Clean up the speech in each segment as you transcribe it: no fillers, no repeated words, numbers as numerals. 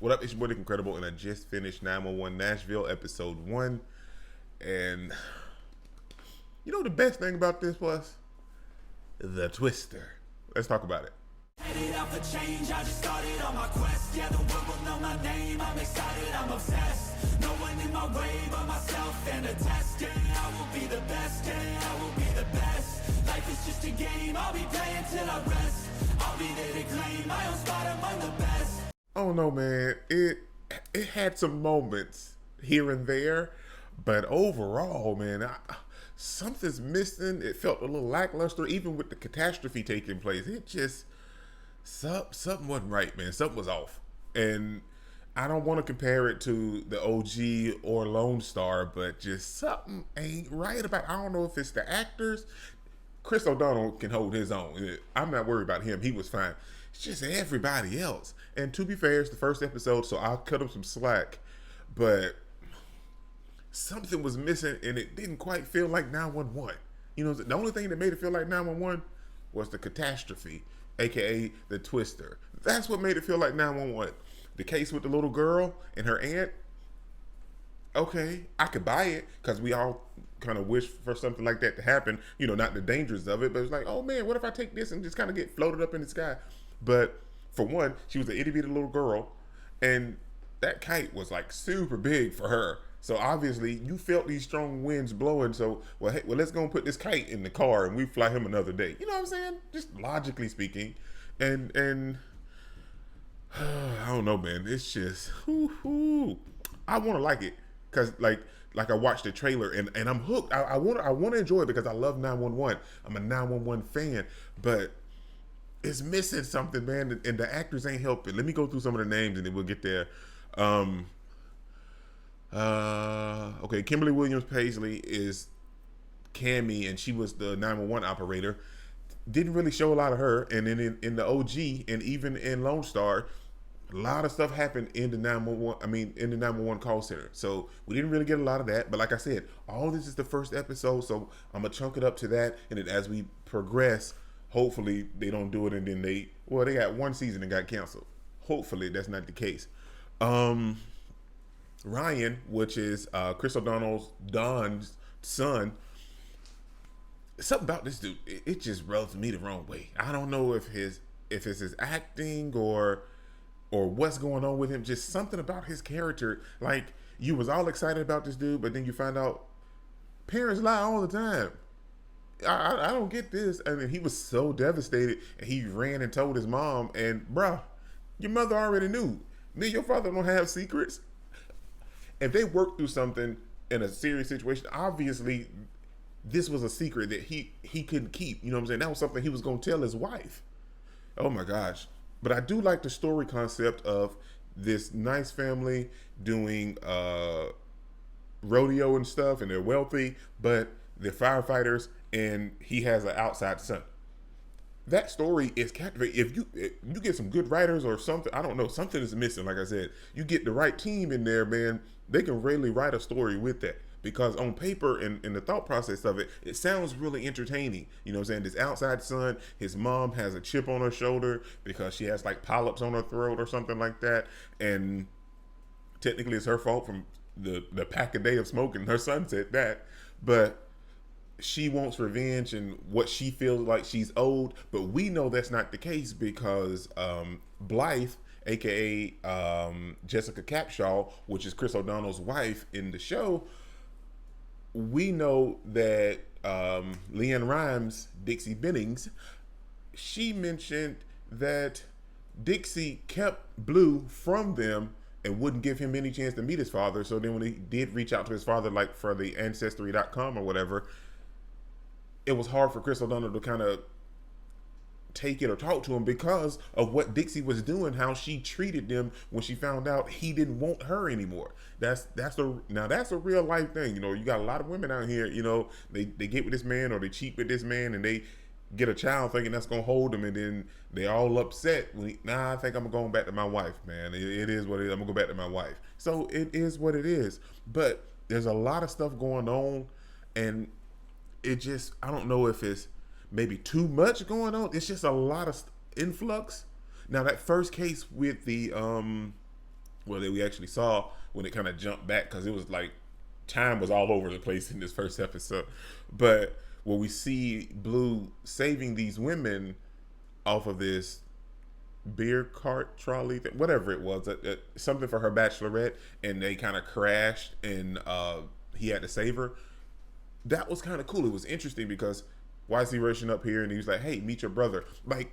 What up? It's your boy Nick Incredible, and I just finished 911 Nashville episode 1. And you know the best thing about this was? The twister. Let's talk about it. Headed out for change, I just started on my quest. Yeah, the world will know my name, I'm excited, I'm obsessed. No one in my way but myself and a test. Yeah, I will be the best, yeah, I will be the best. Life is just a game, I'll be playing till I rest. I'll be there to claim my own spot among the best. Oh no, man. It had some moments here and there, but overall, man, something's missing. It felt a little lackluster, even with the catastrophe taking place. It just something wasn't right, man. Something was off, and I don't want to compare it to the OG or Lone Star, but just something ain't right about. I don't know if it's the actors. Chris O'Donnell can hold his own. I'm not worried about him. He was fine. It's just everybody else. And to be fair, it's the first episode, so I'll cut him some slack. But something was missing, and it didn't quite feel like 911. You know, the only thing that made it feel like 911 was the catastrophe, aka the twister. That's what made it feel like 911. The case with the little girl and her aunt. Okay, I could buy it because we all kind of wish for something like that to happen. You know, not the dangers of it, but it's like, oh man, what if I take this and just kind of get floated up in the sky? But for one, she was an itty bitty little girl, and that kite was like super big for her. So obviously, you felt these strong winds blowing. So, well, hey, let's go and put this kite in the car and we fly him another day. You know what I'm saying? Just logically speaking, and I don't know, man. It's just, I want to like it because like I watched the trailer and I'm hooked. I want to enjoy it because I love 911. I'm a 911 fan, but it's missing something, man, and the actors ain't helping. Let me go through some of the names and then we'll get there. Okay, Kimberly Williams Paisley is Cammy, and she was the 911 operator. Didn't really show a lot of her, and then in the OG and even in Lone Star, a lot of stuff happened in the 911. I mean, in the 911 call center. So we didn't really get a lot of that. But like I said, all this is the first episode, so I'm gonna chunk it up to that, and then as we progress, hopefully they don't do it, and then they got one season and got canceled. Hopefully that's not the case. Ryan, which is Chris O'Donnell's Don's son, something about this dude, it just rubs me the wrong way. I don't know if it's his acting or what's going on with him. Just something about his character. Like, you was all excited about this dude, but then you find out parents lie all the time. I don't get this. I mean, he was so devastated, and he ran and told his mom. And bruh, your mother already knew. Me and your father don't have secrets. If they worked through something in a serious situation, obviously this was a secret that he couldn't keep. You know what I'm saying? That was something he was going to tell his wife. Oh my gosh. But I do like the story concept of this nice family doing rodeo and stuff, and they're wealthy, but they're firefighters, and he has an outside son. That story is captivating. If you get some good writers or something, I don't know, something is missing. Like I said, you get the right team in there, man, they can really write a story with that. Because on paper and in the thought process of it, it sounds really entertaining. You know what I'm saying? This outside son, his mom has a chip on her shoulder because she has like polyps on her throat or something like that. And technically it's her fault from the pack a day of smoking. Her son said that. But she wants revenge and what she feels like she's owed, but we know that's not the case because Blythe, aka Jessica Capshaw, which is Chris O'Donnell's wife in the show, we know that Leanne Rhymes, Dixie Bennings, she mentioned that Dixie kept Blue from them and wouldn't give him any chance to meet his father. So then when he did reach out to his father, like for the Ancestry.com or whatever, it was hard for Chris O'Donnell to kind of take it or talk to him because of what Dixie was doing, how she treated them when she found out he didn't want her anymore. That's a real life thing. You know, you got a lot of women out here, you know, they get with this man or they cheat with this man and they get a child thinking that's gonna hold them, and then they all upset when I think I'm going back to my wife, man. It is what it is. I'm gonna go back to my wife. So it is what it is. But there's a lot of stuff going on, and it just, I don't know if it's maybe too much going on. It's just a lot of influx. Now that first case with the well, that we actually saw when it kind of jumped back, because it was like time was all over the place in this first episode. But when we see Blue saving these women off of this beer cart trolley thing, whatever it was, something for her bachelorette, and they kind of crashed, and he had to save her. That was kind of cool. It was interesting because why is he rushing up here? And he was like, "Hey, meet your brother." Like,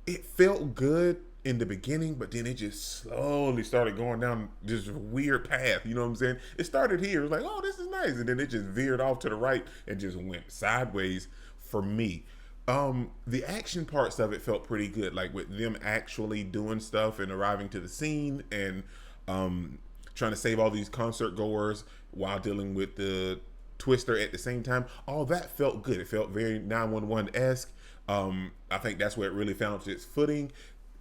it felt good in the beginning, but then it just slowly started going down this weird path. You know what I'm saying? It started here. It was like, "Oh, this is nice," and then it just veered off to the right and just went sideways for me. The action parts of it felt pretty good, like with them actually doing stuff and arriving to the scene, and trying to save all these concert goers while dealing with the Twister at the same time. All that felt good. It felt very 911-esque. I think that's where it really found its footing.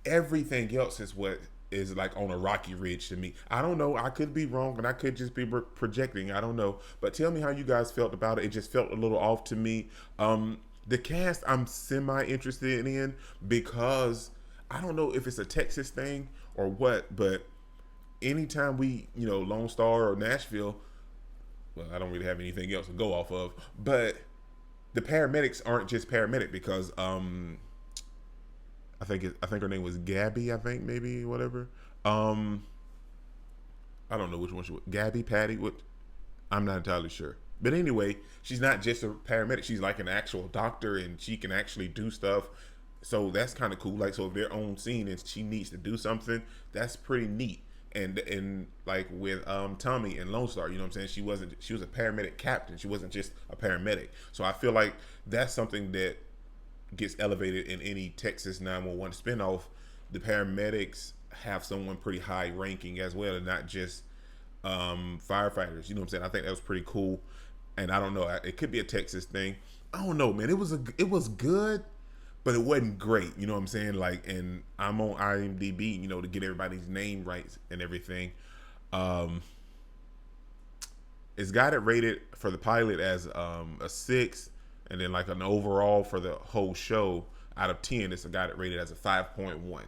Everything else is what is like on a rocky ridge to me. I don't know. I could be wrong, and I could just be projecting. I don't know. But tell me how you guys felt about it. It just felt a little off to me. The cast I'm semi interested in, because I don't know if it's a Texas thing or what, but anytime we, Lone Star or Nashville, well, I don't really have anything else to go off of, but the paramedics aren't just paramedic, because I think her name was Gabby, I think, maybe, whatever. I don't know which one she was. Gabby, Patty, what? I'm not entirely sure. But anyway, she's not just a paramedic. She's like an actual doctor, and she can actually do stuff. So that's kind of cool. Like, so if they're on scene and she needs to do something, that's pretty neat. And like with Tommy and Lone Star, you know what I'm saying? She was a paramedic captain. She wasn't just a paramedic. So I feel like that's something that gets elevated in any Texas 911 spinoff. The paramedics have someone pretty high ranking as well, and not just firefighters. You know what I'm saying? I think that was pretty cool. And I don't know, it could be a Texas thing. I don't know, man. It was good, but it wasn't great. You know what I'm saying? Like, and I'm on IMDb, to get everybody's name right and everything. It's got it rated for the pilot as a 6, and then like an overall for the whole show out of 10, it's got it rated as a 5.1.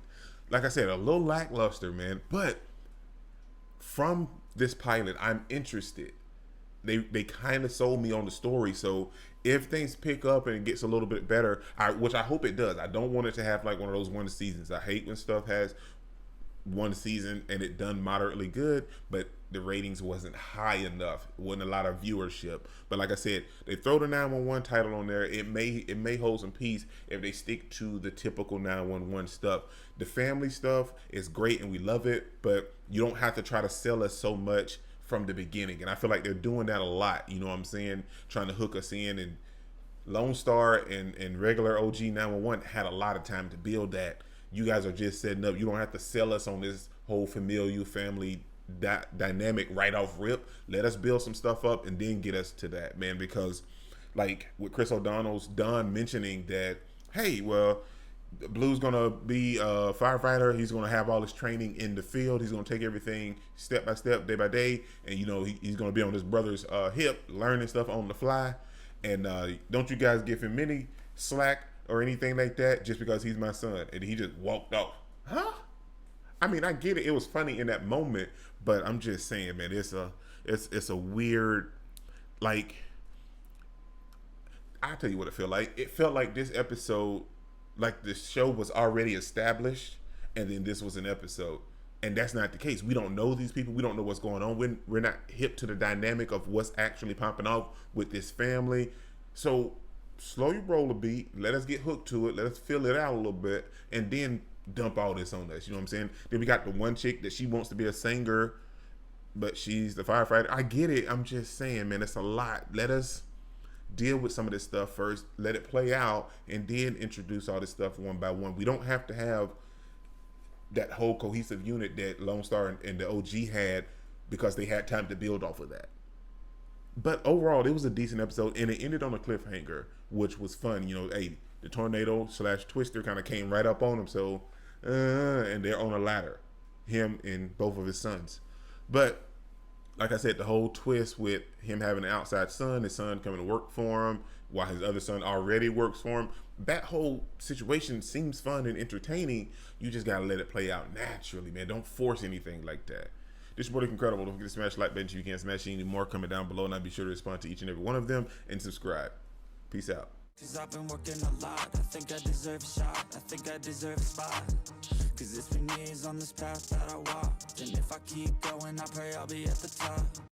Like I said, a little lackluster, man. But from this pilot, I'm interested. They kind of sold me on the story. So if things pick up and it gets a little bit better, which I hope it does. I don't want it to have like one of those one seasons. I hate when stuff has one season and it done moderately good, but the ratings wasn't high enough. It wasn't a lot of viewership. But like I said, they throw the 911 title on there. It may hold some peace if they stick to the typical 911 stuff. The family stuff is great and we love it, but you don't have to try to sell us so much from the beginning. And I feel like they're doing that a lot. You know what I'm saying? Trying to hook us in. And Lone Star and regular OG 911 had a lot of time to build that. You guys are just setting up. You don't have to sell us on this whole familial family dynamic right off rip. Let us build some stuff up and then get us to that, man. Because like with Chris O'Donnell's Don mentioning that, hey, well, Blue's gonna be a firefighter. He's gonna have all his training in the field. He's gonna take everything step by step, day by day, and he's gonna be on his brother's hip, learning stuff on the fly. And don't you guys give him any slack or anything like that just because he's my son. And he just walked off. Huh? I mean, I get it. It was funny in that moment, but I'm just saying, man, it's a weird, like, I'll tell you what it felt like. It felt like this episode, like the show was already established, and then this was an episode. And that's not the case. We don't know these people. We don't know what's going on. We're not hip to the dynamic of what's actually popping off with this family. So slow your roll a beat. Let us get hooked to it. Let us fill it out a little bit, and then dump all this on us. You know what I'm saying? Then we got the one chick that she wants to be a singer, but she's the firefighter. I get it. I'm just saying, man, it's a lot. Let us deal with some of this stuff first. Let it play out, and then introduce all this stuff one by one. We don't have to have that whole cohesive unit that Lone Star and the OG had, because they had time to build off of that. But overall, it was a decent episode, and it ended on a cliffhanger, which was fun. Hey, the tornado / Twister kind of came right up on him, so and they're on a ladder, him and both of his sons. But like I said, the whole twist with him having an outside son, his son coming to work for him while his other son already works for him, that whole situation seems fun and entertaining. You just gotta let it play out naturally, man. Don't force anything like that. This your boy, Incredible. Don't forget to smash the like button if you can. Smash any more. Comment down below, and I'll be sure to respond to each and every one of them and subscribe. Peace out. Cause I've been working a lot, I think I deserve a shot, I think I deserve a spot. Cause it's been years on this path that I walked, and if I keep going, I pray I'll be at the top.